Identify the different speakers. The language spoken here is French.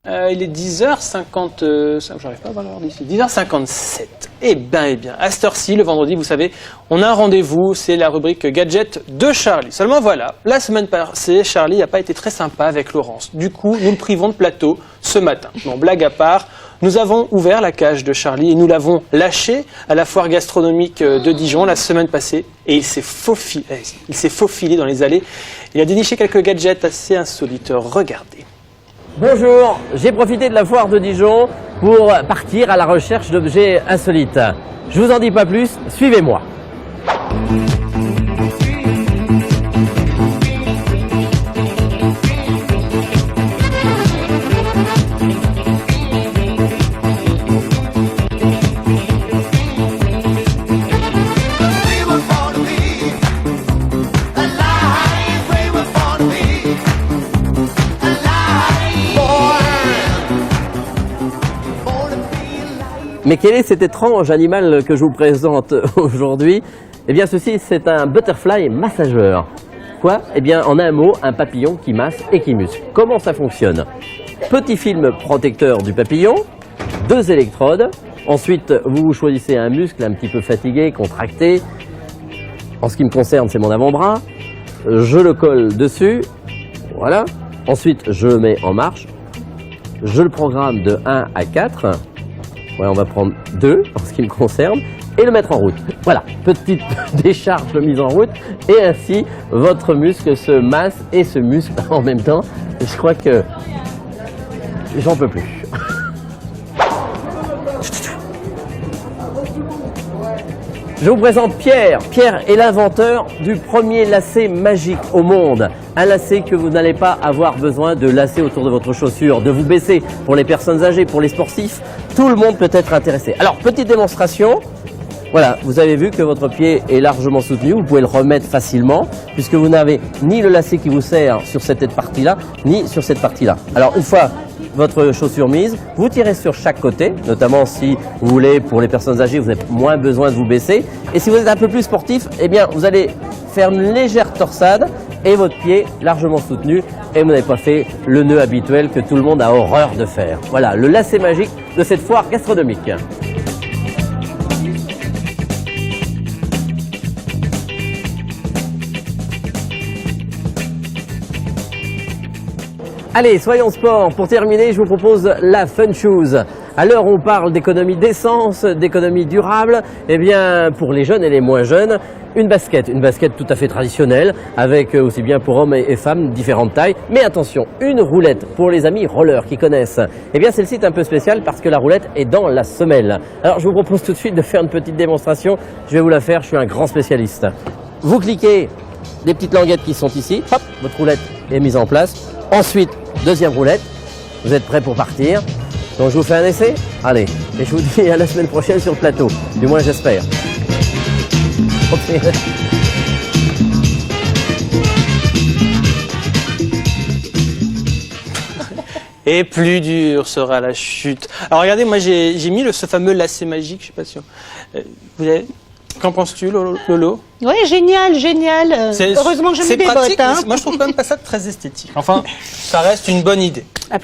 Speaker 1: Il est 10h50, j'arrive pas à voir l'heure d'ici, 10h57. Eh bien, à cette heure-ci, le vendredi, vous savez, on a un rendez-vous, c'est la rubrique gadget de Charlie. Seulement voilà, la semaine passée, Charlie n'a pas été très sympa avec Laurence. Du coup, nous le privons de plateau ce matin. Bon, blague à part, nous avons ouvert la cage de Charlie et nous l'avons lâché à la foire gastronomique de Dijon la semaine passée. Et il s'est faufilé dans les allées. Il a déniché quelques gadgets assez insolites. Regardez.
Speaker 2: Bonjour, j'ai profité de la foire de Dijon pour partir à la recherche d'objets insolites. Je vous en dis pas plus, suivez-moi. Mais quel est cet étrange animal que je vous présente aujourd'hui? Eh bien ceci, c'est un butterfly massageur. Quoi? Eh bien en un mot, un papillon qui masse et qui muscle. Comment ça fonctionne? Petit film protecteur du papillon, 2 électrodes. Ensuite, vous choisissez un muscle un petit peu fatigué, contracté. En ce qui me concerne, c'est mon avant-bras. Je le colle dessus. Voilà. Ensuite, je le mets en marche. Je le programme de 1 à 4. Ouais, on va prendre 2 en ce qui me concerne et le mettre en route. Voilà, petite décharge de mise en route et ainsi votre muscle se masse et se muscle en même temps. Et je crois que j'en peux plus. Je vous présente Pierre. Pierre est l'inventeur du premier lacet magique au monde. Un lacet que vous n'allez pas avoir besoin de lacer autour de votre chaussure, de vous baisser pour les personnes âgées, pour les sportifs. Tout le monde peut être intéressé. Alors, petite démonstration. Voilà, vous avez vu que votre pied est largement soutenu. Vous pouvez le remettre facilement puisque vous n'avez ni le lacet qui vous sert sur cette partie-là, ni sur cette partie-là. Alors, une fois votre chaussure mise, vous tirez sur chaque côté, notamment si vous voulez, pour les personnes âgées, vous avez moins besoin de vous baisser. Et si vous êtes un peu plus sportif, eh bien, vous allez faire une légère torsade et votre pied largement soutenu et vous n'avez pas fait le nœud habituel que tout le monde a horreur de faire. Voilà, le lacet magique de cette foire gastronomique. Allez, soyons sport. Pour terminer, je vous propose la Fun Shoes. À l'heure où on parle d'économie d'essence, d'économie durable, eh bien, pour les jeunes et les moins jeunes, une basket tout à fait traditionnelle, avec aussi bien pour hommes et femmes différentes tailles. Mais attention, une roulette pour les amis rollers qui connaissent. Eh bien, celle-ci est un peu spéciale parce que la roulette est dans la semelle. Alors, je vous propose tout de suite de faire une petite démonstration. Je vais vous la faire, je suis un grand spécialiste. Vous cliquez des petites languettes qui sont ici. Hop, votre roulette est mise en place. Ensuite, deuxième roulette, vous êtes prêts pour partir. Donc je vous fais un essai. Allez, et je vous dis à la semaine prochaine sur le plateau. Du moins j'espère. Okay.
Speaker 1: Et plus dur sera la chute. Alors regardez, moi j'ai mis ce fameux lacet magique, je sais pas si... Qu'en penses-tu, Lolo?
Speaker 3: Oui, génial, génial. Heureusement que j'ai mis des bottes. Hein.
Speaker 1: Moi je trouve quand même pas ça très esthétique. Enfin, ça reste une bonne idée. Allez.